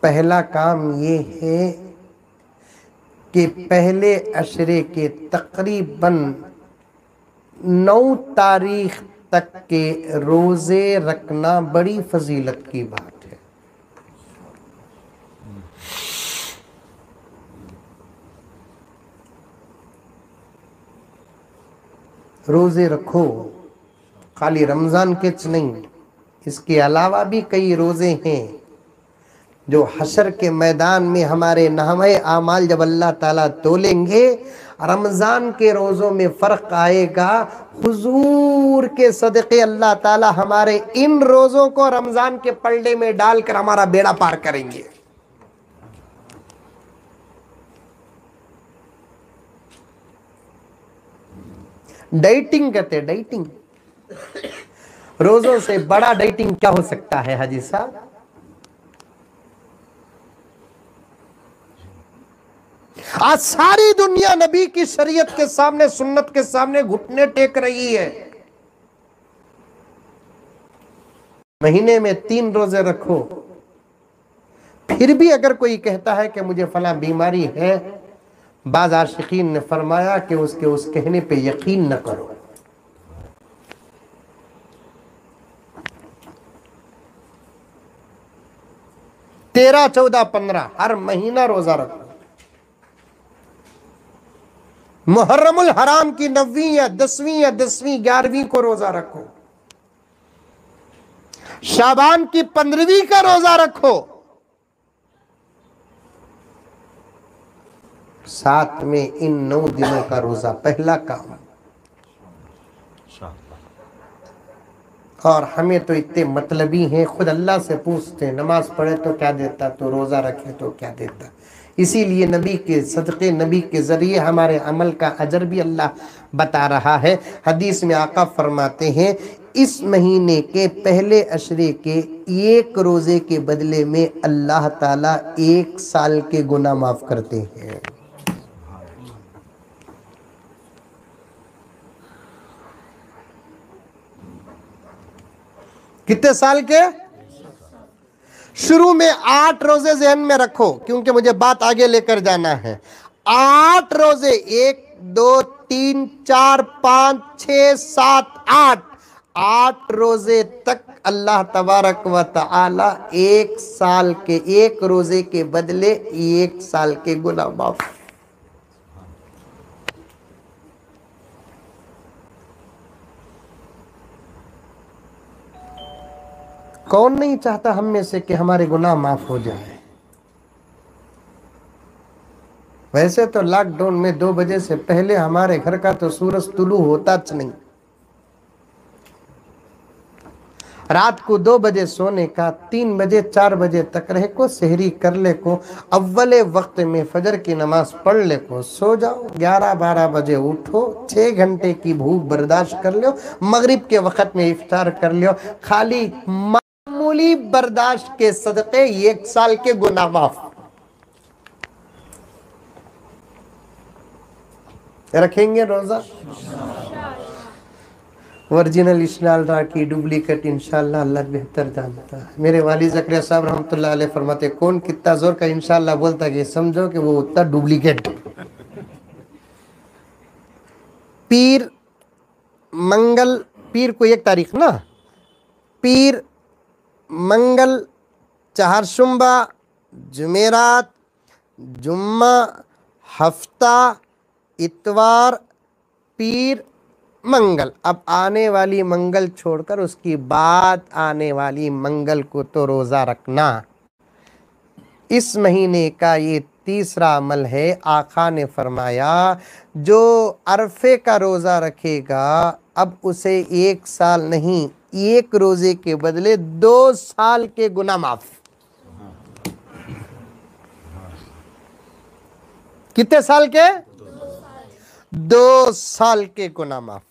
पहला काम ये है कि पहले अशरे के तकरीबन 9 तारीख तक के रोजे रखना बड़ी फजीलत की बात है। रोजे रखो, खाली रमजान के नहीं, इसके अलावा भी कई रोजे हैं जो हशर के मैदान में हमारे नामे आमाल जब अल्लाह ताला तोलेंगे, रमजान के रोजों में फर्क आएगा। हुजूर के सदके अल्लाह ताला हमारे इन रोजों को रमजान के पलड़े में डालकर हमारा बेड़ा पार करेंगे। डाइटिंग कहते हैं, डाइटिंग। रोजों से बड़ा डाइटिंग क्या हो सकता है हाजी साहब? आज सारी दुनिया नबी की शरीयत के सामने, सुन्नत के सामने घुटने टेक रही है। महीने में 3 रोजे रखो, फिर भी अगर कोई कहता है कि मुझे फला बीमारी है, बाज आशिकीन ने फरमाया कि उसके उस कहने पे यकीन न करो। तेरह, 14, 15 हर महीना रोजा रखो। मुहर्रमुल हराम की 9वीं या 10वीं या 10वीं 11वीं को रोजा रखो। शाबान की 15वीं का रोजा रखो। साथ में इन 9 दिनों का रोजा, पहला काम। और हमें तो इतने मतलबी हैं, खुद अल्लाह से पूछते हैं, नमाज पढ़े तो क्या देता, तो रोजा रखे तो क्या देता। इसीलिए नबी के सदक़े, नबी के ज़रिए हमारे अमल का अजर भी अल्लाह बता रहा है। हदीस में आका फरमाते हैं, इस महीने के पहले अशरे के 1 रोज़े के बदले में अल्लाह ताला 1 साल के गुनाह माफ़ करते हैं। कितने साल के? शुरू में 8 रोजे ज़हन में रखो, क्योंकि मुझे बात आगे लेकर जाना है। 8 रोजे, 1, 2, 3, 4, 5, 6, 7, 8 रोजे तक अल्लाह तबारक व तआला 1 साल के, 1 रोजे के बदले 1 साल के गुनाह माफ। कौन नहीं चाहता हम में से कि हमारे गुनाह माफ हो जाए? वैसे तो लॉकडाउन में 2 बजे से पहले हमारे घर का तो सूरज तुलू होता नहीं। रात को 2 बजे सोने का, 3 बजे 4 बजे तक रहे को सहरी कर ले को, अव्वले वक्त में फजर की नमाज पढ़ ले को, सो जाओ। 11-12 बजे उठो, 6 घंटे की भूख बर्दाश्त कर लो, मगरिब के वक्त में इफ्तार कर लो। खाली मामूली बर्दाश्त के सदक़े 1 साल के गुनाह माफ। रखेंगे रोजा? ओरिजिनल इंशाअल्लाह की डुप्लीकेट इंशाअल्लाह अल्लाह बेहतर जानता है। मेरे वाली ज़करिया साहब रहमतुल्लाह अलैह फरमाते, कौन कितना जोर का इंशाअल्लाह बोलता कि समझो कि वो उतना डुप्लीकेट। पीर मंगल, पीर को 1 तारीख ना, पीर मंगल, चाहरशुम्बा, जुमेरात, जुम्मा, हफ्ता, इतवार, पीर, मंगल। अब आने वाली मंगल छोड़कर उसकी बाद आने वाली मंगल को तो रोज़ा रखना। इस महीने का ये तीसरा अमल है। आका ने फरमाया, जो अरफे का रोज़ा रखेगा अब उसे 1 साल नहीं, 1 रोज़े के बदले 2 साल के गुनाह माफ। कितने साल के? 2 साल के गुनाह माफ।